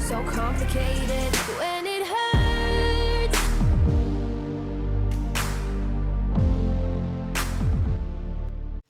so complicated when it hurts.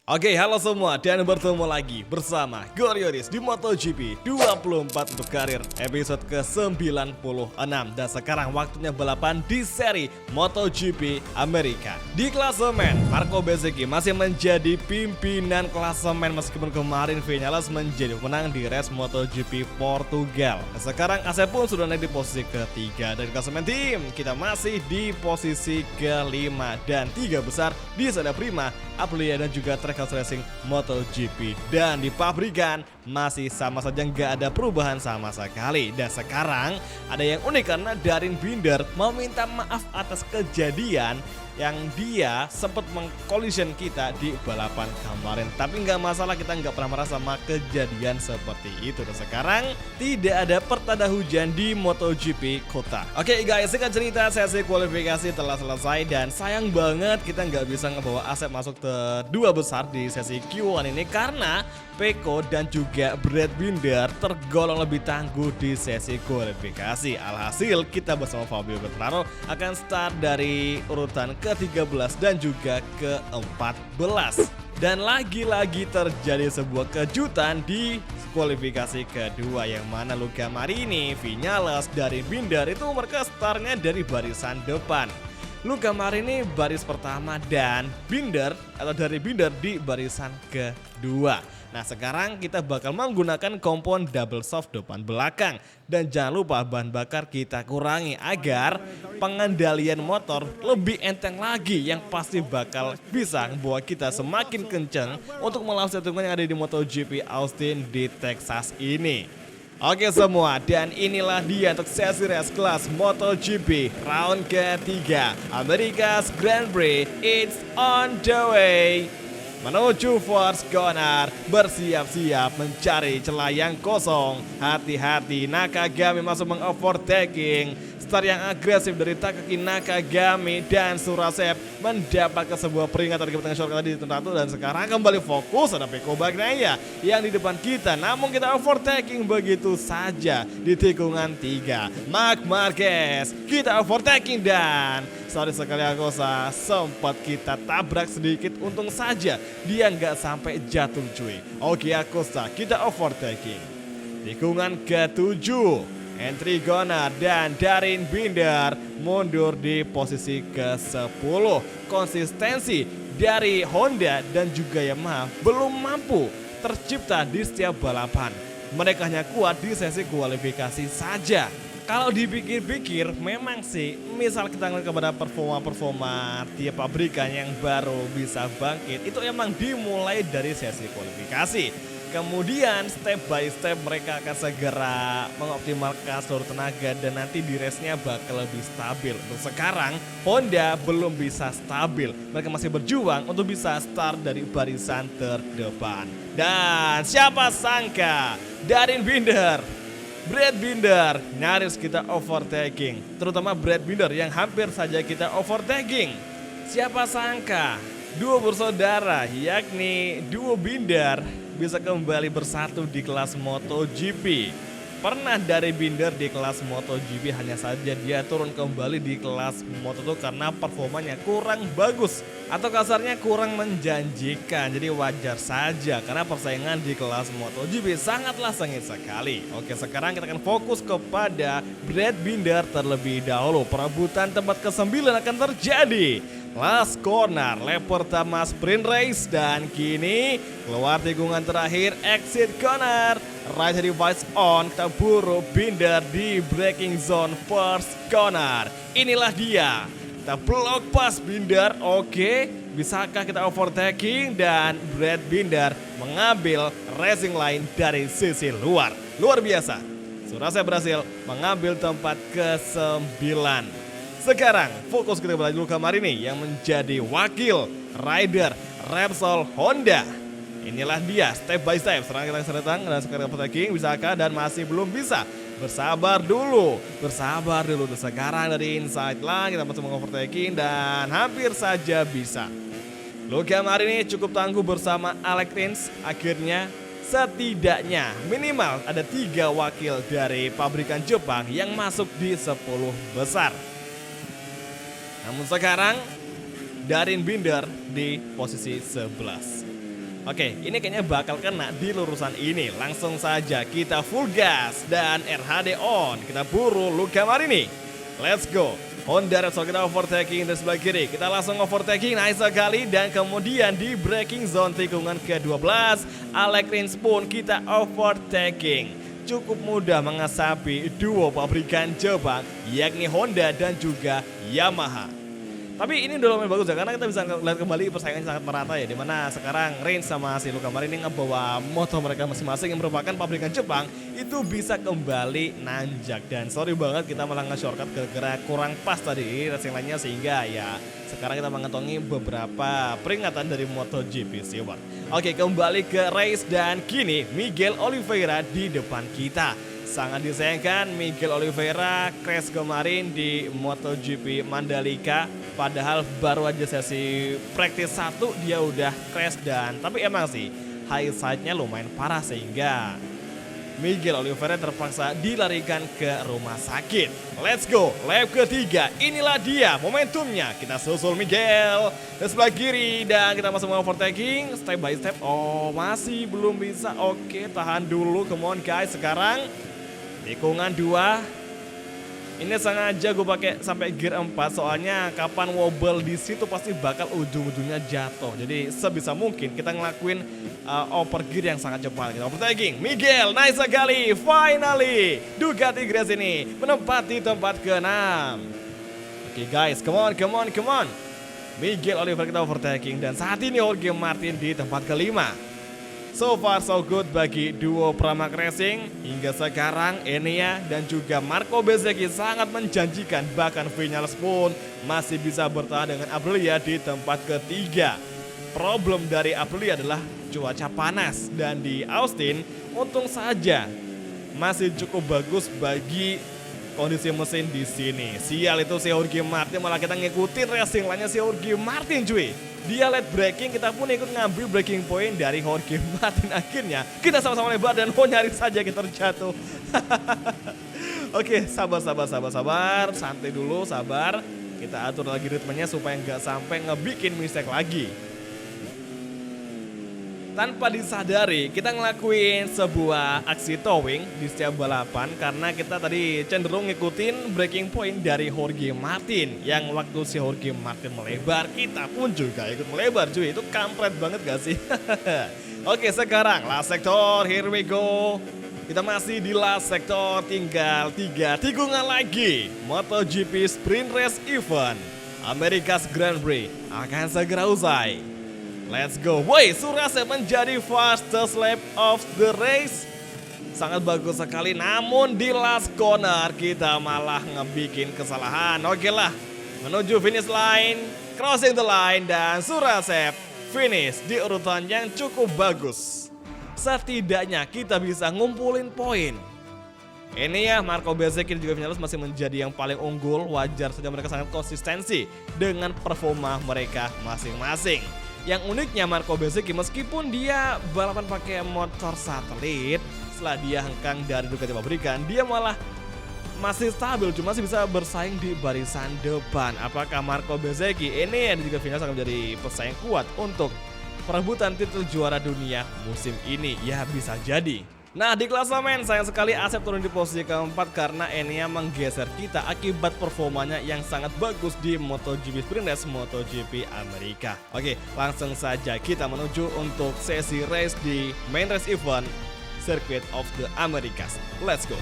Oke, halo semua dan bertemu lagi bersama Gorioris di MotoGP 24 untuk karir episode ke-96. Dan sekarang waktunya balapan di seri MotoGP Amerika. Di klasemen, Marco Bezzecchi masih menjadi pimpinan klasemen meskipun kemarin Vinales menjadi pemenang di race MotoGP Portugal. Dan sekarang Asep pun sudah naik di posisi ketiga. Dan di klasemen tim, kita masih di posisi kelima. Dan tiga besar di sana Prima, Aprilia dan juga Trackhouse Racing MotoGP. Dan di pabrikan masih sama saja, nggak ada perubahan sama sekali. Dan sekarang ada yang unik karena Darien Binder meminta maaf atas kejadian yang dia sempat mengkollision kita di balapan kemarin. Tapi nggak masalah, kita nggak pernah marah sama kejadian seperti itu. Dan sekarang tidak ada pertanda hujan di MotoGP Kota. Oke guys, singkat cerita sesi kualifikasi telah selesai. Dan sayang banget kita nggak bisa ngebawa Asep masuk ke dua besar di sesi Q1 ini karena Pecco dan juga Brad Binder tergolong lebih tangguh di sesi kualifikasi. Alhasil kita bersama Fabio Quartararo akan start dari urutan ke-13 dan juga ke-14. Dan lagi-lagi terjadi sebuah kejutan di kualifikasi kedua, yang mana Luca Marini, Vinales, Darien Binder itu mereka startnya dari barisan depan. Luca Marini baris pertama dan Binder atau dari Binder di barisan kedua. Nah sekarang kita bakal menggunakan kompon double soft depan belakang. Dan jangan lupa bahan bakar kita kurangi agar pengendalian motor lebih enteng lagi, yang pasti bakal bisa membawa kita semakin kencang untuk melawan setungan yang ada di MotoGP Austin di Texas ini. Oke semua, dan inilah dia untuk sesi race kelas MotoGP round ketiga America's Grand Prix. It's on the way. Menuju Force Corner, bersiap-siap mencari celah yang kosong. Hati-hati, Nakagami masuk mengovertaking. Start yang agresif dari Takaki Nakagami, dan Surasep mendapatkan sebuah peringatan dari tengah shortcut tadi di turn 1. Dan sekarang kembali fokus, ada Pecco Bagnaia yang di depan kita. Namun kita overtaking begitu saja di tikungan 3. Marc Marquez kita overtaking, dan sorry sekali Agosa, sempat kita tabrak sedikit, untung saja dia nggak sampai jatuh cuy. Oke Acosta kita overtaking. Tikungan ke-7, entry Ghana dan Darien Binder mundur di posisi ke-10. Konsistensi dari Honda dan juga Yamaha belum mampu tercipta di setiap balapan. Mereka hanya kuat di sesi kualifikasi saja. Kalau dipikir-pikir memang sih, misal kita ngeliat kepada performa-performa tiap pabrikan yang baru bisa bangkit, itu emang dimulai dari sesi kualifikasi. Kemudian step by step mereka akan segera mengoptimalkan seluruh tenaga dan nanti di race-nya bakal lebih stabil. Untuk sekarang Honda belum bisa stabil, mereka masih berjuang untuk bisa start dari barisan terdepan. Dan siapa sangka Darien Binder, Brad Binder nyaris kita overtaking, terutama Brad Binder yang hampir saja kita overtaking. Siapa sangka duo bersaudara yakni duo Binder bisa kembali bersatu di kelas MotoGP. Pernah dari Binder di kelas MotoGP, hanya saja dia turun kembali di kelas Moto2 karena performanya kurang bagus atau kasarnya kurang menjanjikan. Jadi wajar saja karena persaingan di kelas MotoGP sangatlah sengit sekali. Oke, sekarang kita akan fokus kepada Brad Binder terlebih dahulu. Perebutan tempat ke-9 akan terjadi. Last corner, lap pertama sprint race, dan kini keluar tikungan terakhir exit corner. Right device on, kita buru Binder di braking zone first corner. Inilah dia, kita blok pas Binder. Oke, bisakah kita overtaking? Dan Brad Binder mengambil racing line dari sisi luar. Luar biasa, Surasep berhasil mengambil tempat ke-9. Sekarang fokus kita pada Luca Marini yang menjadi wakil rider Repsol Honda. Inilah dia step by step, serang kita seretang dan sekarang overtaking bisakah, dan masih belum bisa. Bersabar dulu. Sekarang dari inside lah kita masih mengovertaking dan hampir saja bisa. Luca Marini cukup tangguh bersama Alex Rins, akhirnya setidaknya minimal ada 3 wakil dari pabrikan Jepang yang masuk di 10 besar. Namun sekarang Darin Binder di posisi 11. Oke, ini kayaknya bakal kena di lurusan ini. Langsung saja kita full gas dan RHD on. Kita buru Luca Marini. Let's go. Honda Repsol kita overtaking dari sebelah kiri. Kita langsung overtaking, nice sekali. Dan kemudian di braking zone tikungan ke-12, Alex Rins pun kita overtaking. Cukup mudah mengasapi duo pabrikan Jepang, yakni Honda dan juga Yamaha. Tapi ini udah lumayan bagus ya, karena kita bisa lihat kembali persaingannya sangat merata ya. Dimana sekarang Rins sama si Luca Marini ngebawa motor mereka masing-masing yang merupakan pabrikan Jepang itu bisa kembali nanjak. Dan sorry banget kita malah nge-shortcut gara-gara kurang pas tadi racing line-nya, sehingga ya sekarang kita mengantongi beberapa peringatan dari MotoGP Silver. Oke, kembali ke race dan kini Miguel Oliveira di depan kita. Sangat disayangkan Miguel Oliveira crash kemarin di MotoGP Mandalika. Padahal baru aja sesi practice 1 dia udah crash, dan tapi emang sih high side-nya lumayan parah sehingga Miguel Oliveira terpaksa dilarikan ke rumah sakit. Let's go, lap ketiga, inilah dia momentumnya. Kita susul Miguel ke sebelah kiri dan kita masuk overtaking step by step. Oh, masih belum bisa. Oke, tahan dulu, come on guys. Sekarang tikungan 2. Ini sengaja gue pakai sampai gear 4 soalnya kapan wobble di situ pasti bakal ujung-ujungnya jatuh. Jadi sebisa mungkin kita ngelakuin over gear yang sangat cepat. Kita overtaking. Miguel, nice sekali. Finally, Ducati Grass ini menempati tempat ke-6. Oke guys, come on. Miguel Oliveira kita overtaking dan saat ini Jorge Martin di tempat ke-5. So far so good bagi duo Pramac Racing. Hingga sekarang Enea dan juga Marco Bezzecchi sangat menjanjikan. Bahkan Vinales pun masih bisa bertahan dengan Aprilia di tempat ketiga. Problem dari Aprilia adalah cuaca panas. Dan di Austin untung saja masih cukup bagus bagi kondisi mesin di sini. Sial itu si Jorge Martin, malah kita ngikutin racing line-nya si Jorge Martin cuy. Dia late braking, kita pun ikut ngambil braking point dari Jorge Martin. Akhirnya kita sama-sama lebar dan nyaris saja kita terjatuh. Oke, sabar. Santai dulu, sabar. Kita atur lagi ritmenya supaya nggak sampai ngebikin mistake lagi. Tanpa disadari kita ngelakuin sebuah aksi towing di setiap balapan karena kita tadi cenderung ngikutin braking point dari Jorge Martin. Yang waktu si Jorge Martin melebar, kita pun juga ikut melebar cuy. Itu kampret banget gak sih? Oke, sekarang last sector, here we go. Kita masih di last sector, tinggal 3 tikungan lagi. MotoGP Sprint Race Event America's Grand Prix akan segera usai. Let's go. Woi, Surase menjadi fastest lap of the race. Sangat bagus sekali, namun di last corner kita malah ngebikin kesalahan. Oke lah, menuju finish line, crossing the line, dan Surase finish di urutan yang cukup bagus. Setidaknya kita bisa ngumpulin poin. Ini ya, Marco Bezzecchi juga Vinales masih menjadi yang paling unggul. Wajar saja mereka sangat konsistensi dengan performa mereka masing-masing. Yang uniknya Marco Bezzecchi meskipun dia balapan pakai motor satelit, setelah dia hengkang dari Ducati pabrikan, dia malah masih stabil, cuma masih bisa bersaing di barisan depan. Apakah Marco Bezzecchi ini dan juga Vinales akan menjadi pesaing kuat untuk perebutan titel juara dunia musim ini? Ya, bisa jadi. Nah, di klasemen sayang sekali Asep turun di posisi keempat karena Enea menggeser kita akibat performanya yang sangat bagus di MotoGP Sprint Race MotoGP Amerika. Oke, langsung saja kita menuju untuk sesi race di main race event Circuit of the Americas. Let's go.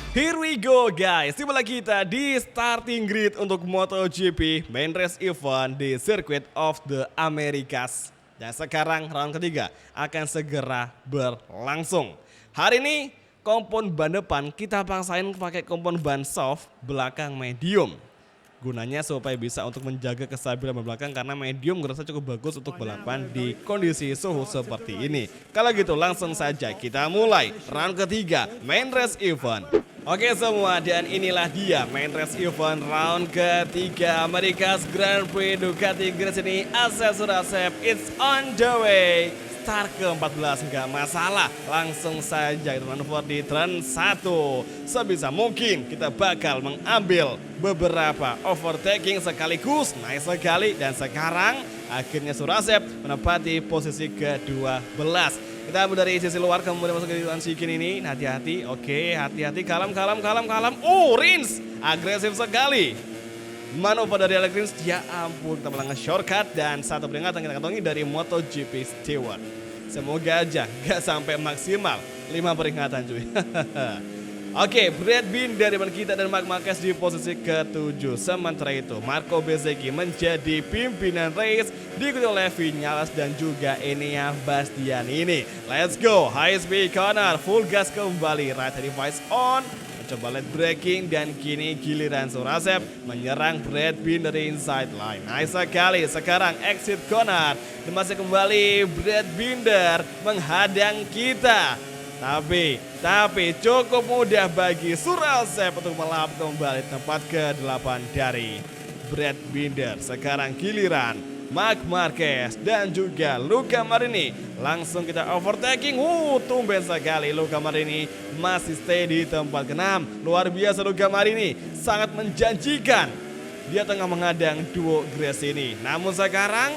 Here we go guys, tibalah kita di starting grid untuk MotoGP Main Race Event di Circuit of the Americas. Dan sekarang round ketiga akan segera berlangsung. Hari ini kompon ban depan kita paksain pakai kompon ban soft, belakang medium. Gunanya supaya bisa untuk menjaga kestabilan ban belakang karena medium gue rasa cukup bagus untuk balapan di kondisi suhu seperti ini. Kalau gitu langsung saja kita mulai round ketiga Main Race Event Oke semua, dan inilah dia main race event round ketiga America's Grand Prix Ducati Grace ini. Asep Surasep, it's on the way. Start ke-14 nggak masalah, langsung saja kita manuver di turn 1. Sebisa mungkin kita bakal mengambil beberapa overtaking sekaligus. Nice sekali, dan sekarang akhirnya Surasep menempati posisi ke-12. Kita dari sisi luar kemudian masuk ke Sikin ini. Hati-hati, oke, hati-hati, kalem. Oh, Rins agresif sekali. Manuver dari Alex Rins, ya ampun, kita melanggar shortcut. Dan satu peringatan kita kantongi dari MotoGP Stewart. Semoga aja gak sampai maksimal 5 peringatan cuy. Oke, Brad Binder dari depan kita dan Marc Marquez di posisi ke-7. Sementara itu Marco Bezzecchi menjadi pimpinan race, diikuti oleh Vinales dan juga Enea Bastianini. Let's go, high speed corner, full gas kembali, right device on, mencoba late braking, dan kini giliran Surasep menyerang Brad Binder dari inside line. Nice sekali, sekarang exit corner, dan masih kembali Brad Binder menghadang kita. Tapi cukup mudah bagi Surasep untuk melap kembali tempat ke-8 dari Brad Binder. Sekarang giliran Marc Marquez dan juga Luca Marini. Langsung kita overtaking. Tumben sekali Luca Marini masih stay di tempat ke-6. Luar biasa Luca Marini, sangat menjanjikan. Dia tengah menghadang duo Grace ini. Namun sekarang,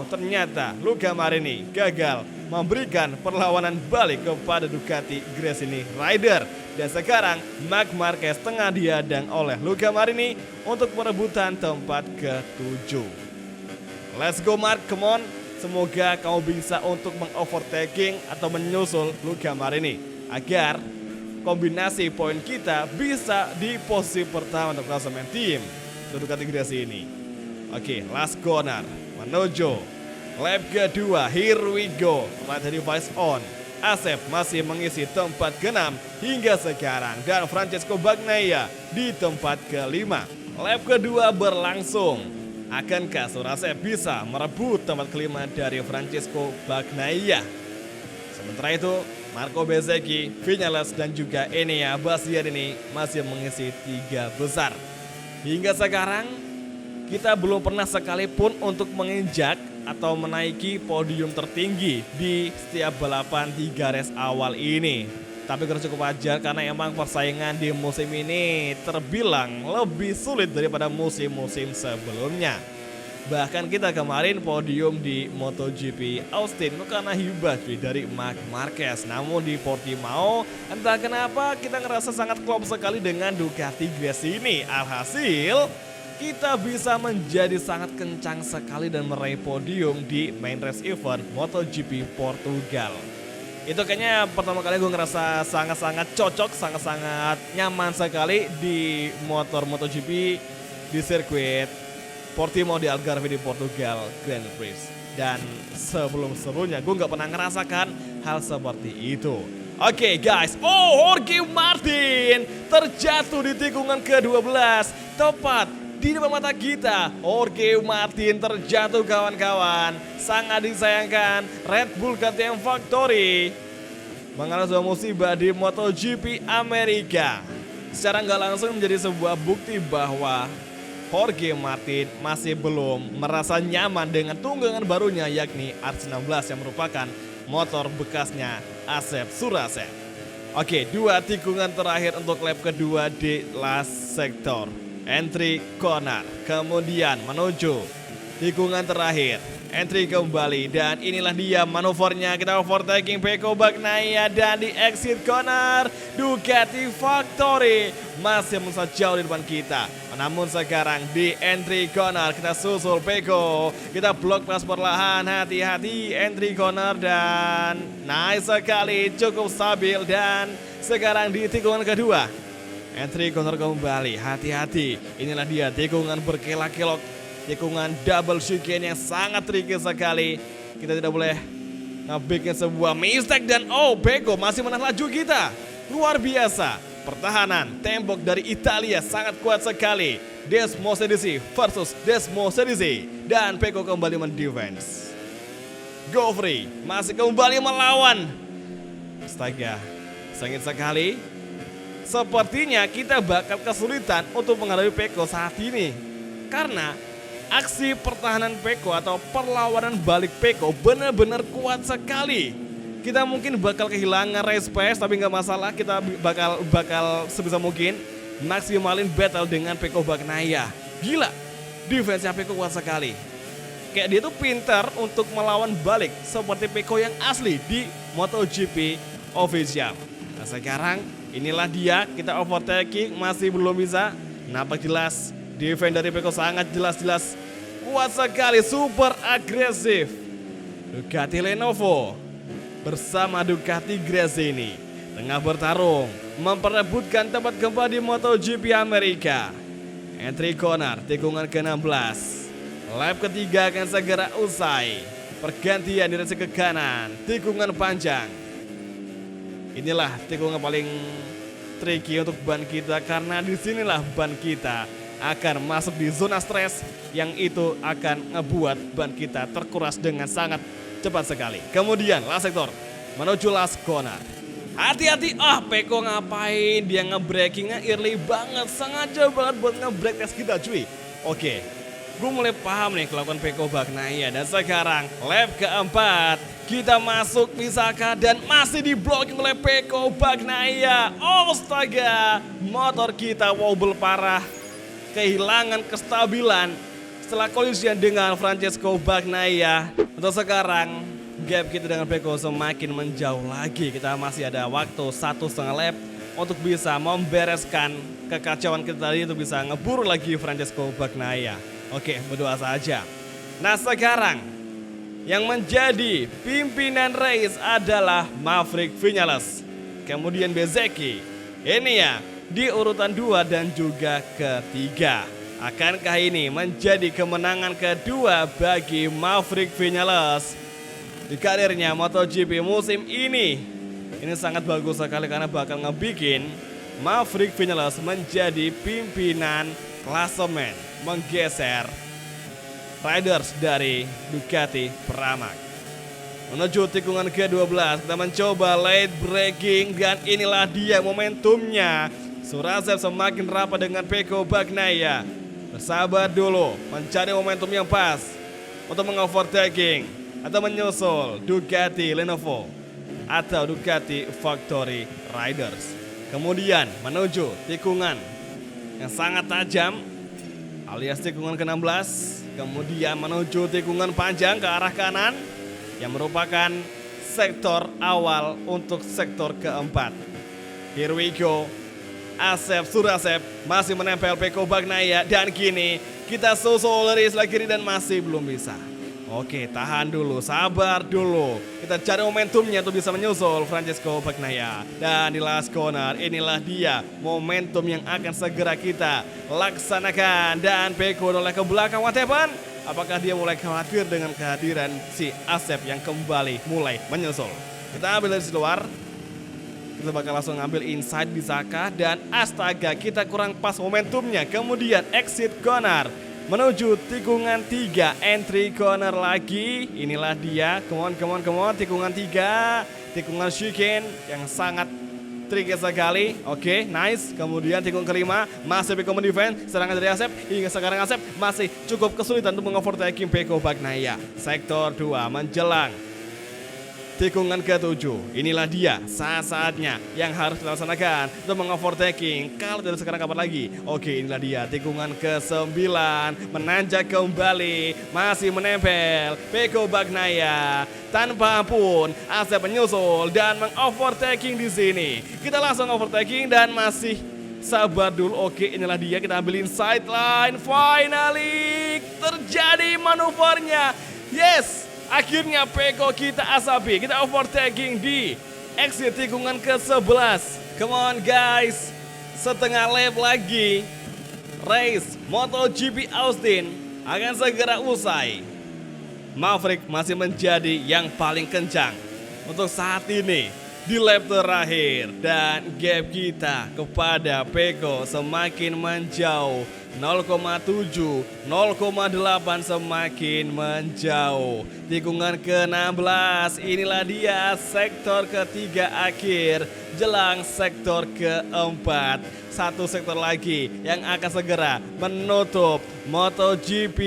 ternyata Luca Marini gagal memberikan perlawanan balik kepada Ducati Gresini Rider. Dan sekarang Marc Marquez tengah dihadang oleh Luca Marini untuk perebutan tempat ke-7. Let's go Marc, come on. Semoga kamu bisa untuk mengovertaking atau menyusul Luca Marini agar kombinasi poin kita bisa di posisi pertama untuk klasemen tim Ducati Gresini. Oke, last corner menuju lap kedua, here we go. Right device on. Asep masih mengisi tempat ke-6 hingga sekarang. Dan Francesco Bagnaia di tempat ke-5. Lap kedua berlangsung. Akankah Surasep bisa merebut tempat ke-5 dari Francesco Bagnaia? Sementara itu, Marco Bezzecchi, Vinales, dan juga Enea Bastianini masih mengisi 3 besar. Hingga sekarang, kita belum pernah sekalipun untuk menginjak atau menaiki podium tertinggi di setiap balapan 3 race awal ini. Tapi cukup wajar karena emang persaingan di musim ini terbilang lebih sulit daripada musim-musim sebelumnya. Bahkan kita kemarin podium di MotoGP Austin itu karena hibah dari Marc Marquez. Namun di Portimao entah kenapa kita ngerasa sangat klop sekali dengan Ducati Grace ini. Alhasil kita bisa menjadi sangat kencang sekali dan meraih podium di main race event MotoGP Portugal. Itu kayaknya pertama kali gue ngerasa sangat-sangat cocok, sangat-sangat nyaman sekali di motor MotoGP di sirkuit Portimao di Algarve di Portugal Grand Prix. Dan sebelum-sebelumnya gue gak pernah ngerasakan hal seperti itu. Oke guys, Jorge Martin terjatuh di tikungan ke-12 tepat di depan mata kita. Jorge Martin terjatuh kawan-kawan. Sangat disayangkan, Red Bull KTM Factory mengalami sebuah musibah di MotoGP Amerika. Secara nggak langsung menjadi sebuah bukti bahwa Jorge Martin masih belum merasa nyaman dengan tunggangan barunya, yakni R19 yang merupakan motor bekasnya Asep Surasep. Oke, 2 tikungan terakhir untuk lap kedua di last sector. Entry corner, kemudian menuju tikungan terakhir, entry kembali, dan inilah dia manuvernya. Kita overtaking Pecco Bagnaia, dan di exit corner Ducati Factory masih merasa jauh di depan kita. Namun sekarang di entry corner kita susul Pecco, kita blok pas perlahan, hati-hati entry corner, dan nice sekali, cukup stabil. Dan sekarang di tikungan kedua entry corner kembali, hati-hati. Inilah dia tikungan berkelok-kelok, tikungan double chicane yang sangat tricky sekali. Kita tidak boleh bikin sebuah mistake, dan Pecco masih menahan laju kita. Luar biasa, pertahanan tembok dari Italia sangat kuat sekali. Desmo Sedisi versus Desmo Sedisi, dan Pecco kembali mendefense. Go free masih kembali melawan. Astaga, sengit sekali. sepertinya kita bakal kesulitan untuk menghadapi Peko saat ini. Karena aksi pertahanan Peko atau perlawanan balik Peko benar-benar kuat sekali. Kita mungkin bakal kehilangan race pace, tapi nggak masalah, kita bakal sebisa mungkin maksimalin battle dengan Peko Bagnaia. Gila, defense-nya Peko kuat sekali. Kayak dia tuh pintar untuk melawan balik seperti Peko yang asli di MotoGP official. Nah sekarang inilah dia, kita overtaking masih belum bisa. Nampak jelas defense dari Peko sangat jelas-jelas kuat sekali, super agresif. Ducati Lenovo bersama Ducati Gresini tengah bertarung memperebutkan tempat keempat di MotoGP Amerika. Entry corner tikungan ke-16. Lap ketiga akan segera usai. Pergantian direksi ke kanan, tikungan panjang. Inilah tikungan paling tricky untuk ban kita karena disinilah ban kita akan masuk di zona stres yang itu akan ngebuat ban kita terkuras dengan sangat cepat sekali. Kemudian last sector menuju last corner. Hati-hati, Peko ngapain? Dia nge-breakingnya early banget, sengaja banget buat nge-break tes kita cuy. Oke, gue mulai paham nih kelakuan Peko Bagnaia. Dan sekarang lap keempat, kita masuk Misaka dan masih di-blocking oleh Peko Bagnaia. Astaga, motor kita wobble parah, kehilangan kestabilan setelah kolisian dengan Francesco Bagnaia. Untuk sekarang gap kita dengan Peko semakin menjauh lagi. Kita masih ada waktu 1,5 lap untuk bisa membereskan kekacauan kita tadi, untuk bisa ngeburu lagi Francesco Bagnaia. Oke, berdoa saja. Nah sekarang yang menjadi pimpinan race adalah Maverick Vinales, kemudian Bezzecchi. Ini ya di urutan 2 dan juga ketiga. Akankah ini menjadi kemenangan kedua bagi Maverick Vinales di karirnya MotoGP musim ini? Ini sangat bagus sekali karena bakal ngebikin Maverick Vinales menjadi pimpinan klasemen, menggeser riders dari Ducati Pramac. Menuju tikungan ke-12, kita mencoba late braking dan inilah dia momentumnya. Surasep semakin rapat dengan Peko Bagnaia. Bersabar dulu, mencari momentum yang pas untuk mengovertaking atau menyusul Ducati Lenovo atau Ducati Factory Riders. Kemudian menuju tikungan yang sangat tajam alias tikungan ke-16. Kemudian menuju tikungan panjang ke arah kanan yang merupakan sektor awal untuk sektor keempat. Here we go. Asep Surasep masih menempel Peko Bagnaia dan kini kita susul dari sebelah kiri dan masih belum bisa. Oke, tahan dulu, sabar dulu. Kita cari momentumnya untuk bisa menyusul Francesco Bagnaia. Dan di last corner inilah dia momentum yang akan segera kita laksanakan. Dan Peko noleh ke belakang, what happened? Apakah dia mulai khawatir dengan kehadiran si Asep yang kembali mulai menyusul? Kita ambil dari luar. Kita bakal langsung ngambil inside di Saka dan astaga kita kurang pas momentumnya. Kemudian exit corner menuju tikungan 3, entry corner lagi. Inilah dia, come on, tikungan 3, tikungan chicane yang sangat tricky sekali. Oke, nice. Kemudian tikungan kelima masih Peko mendefend serangan dari Asep. Hingga sekarang Asep masih cukup kesulitan untuk mengovertaking Peko Bagnaia. Sektor 2 menjelang tikungan ke-7, inilah dia saat-saatnya yang harus dilaksanakan untuk mengovertaking. Kalau dari sekarang kapan lagi? Oke, inilah dia tikungan ke-9, menanjak kembali, masih menempel Peko Bagnaia. Tanpa ampun, Asep menyusul dan mengovertaking di sini. Kita langsung overtaking dan masih sabar dulu. Oke, inilah dia, kita ambil inside line. Finally terjadi manuvernya. Yes, akhirnya Peko kita asapi, kita overtaking di exit tikungan ke-11. Come on guys, setengah lap lagi, race MotoGP Austin akan segera usai. Maverick masih menjadi yang paling kencang untuk saat ini. di lap terakhir dan gap kita kepada Peko semakin menjauh. 0,7, 0,8 semakin menjauh. Tikungan ke-16, inilah dia sektor ketiga akhir jelang sektor keempat. Satu sektor lagi yang akan segera menutup MotoGP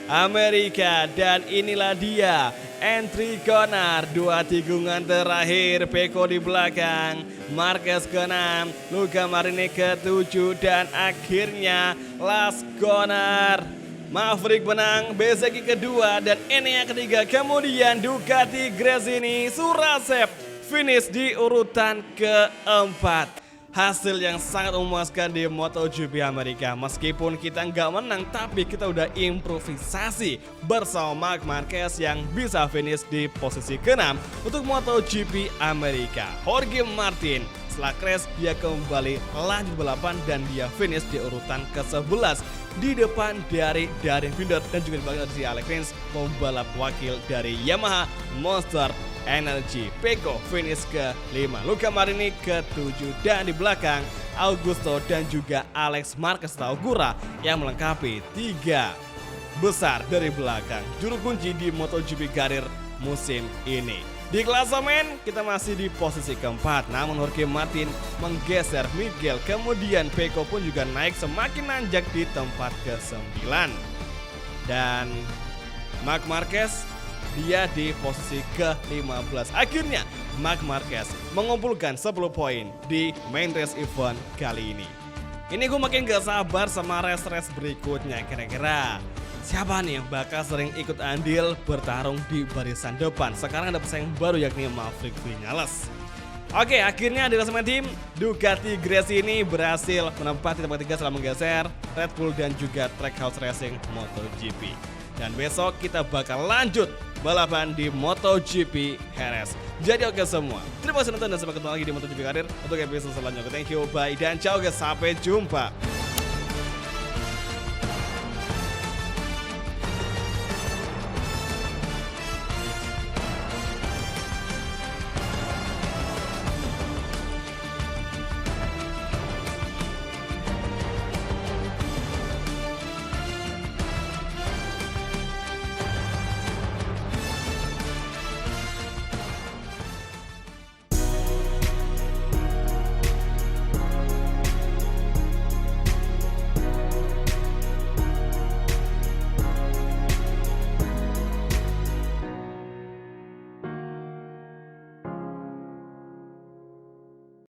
Amerika, dan inilah dia entry corner. Dua tikungan terakhir, Peko di belakang, Marquez ke-6, Luca Marini ke-7, dan akhirnya last corner Maverick menang, Bezzecchi kedua, dan ini yang ketiga. Kemudian Ducati Gresini Surasep finish di urutan keempat. Hasil yang sangat memuaskan di MotoGP Amerika. Meskipun kita nggak menang, tapi kita udah improvisasi bersama Marc Marquez yang bisa finish di posisi ke-6 untuk MotoGP Amerika. Jorge Martin setelah crash dia kembali lanjut balapan dan dia finish di urutan ke-11 di depan dari Darren Binder dan juga di belakang dari Alex Rins, pembalap wakil dari Yamaha Monster Energy. Peko finish ke-5, Luca Marini ke-7, dan di belakang Augusto dan juga Alex Marquez Taugura yang melengkapi tiga besar dari belakang juru kunci di MotoGP karir musim ini. Di klasemen kita masih di posisi keempat, namun Jorge Martin menggeser Miguel, kemudian Peko pun juga naik semakin nanjak di tempat ke-9, dan Marc Marquez dia di posisi ke-15. Akhirnya Marc Marquez mengumpulkan 10 poin di main race event kali ini. Ini gue makin gak sabar sama race-race berikutnya. Kira-kira siapa nih yang bakal sering ikut andil bertarung di barisan depan? Sekarang ada pesaing baru yakni Maverick Vinales. Oke, akhirnya di klasemen tim Ducati Gresini berhasil menempati tempat ketiga setelah menggeser Red Bull dan juga Trackhouse Racing MotoGP. Dan besok kita bakal lanjut balapan di MotoGP Jerez. Jadi oke semua, terima kasih nonton dan sampai ketemu lagi di MotoGP Karir untuk episode selanjutnya. Thank you, bye, dan ciao guys, sampai jumpa.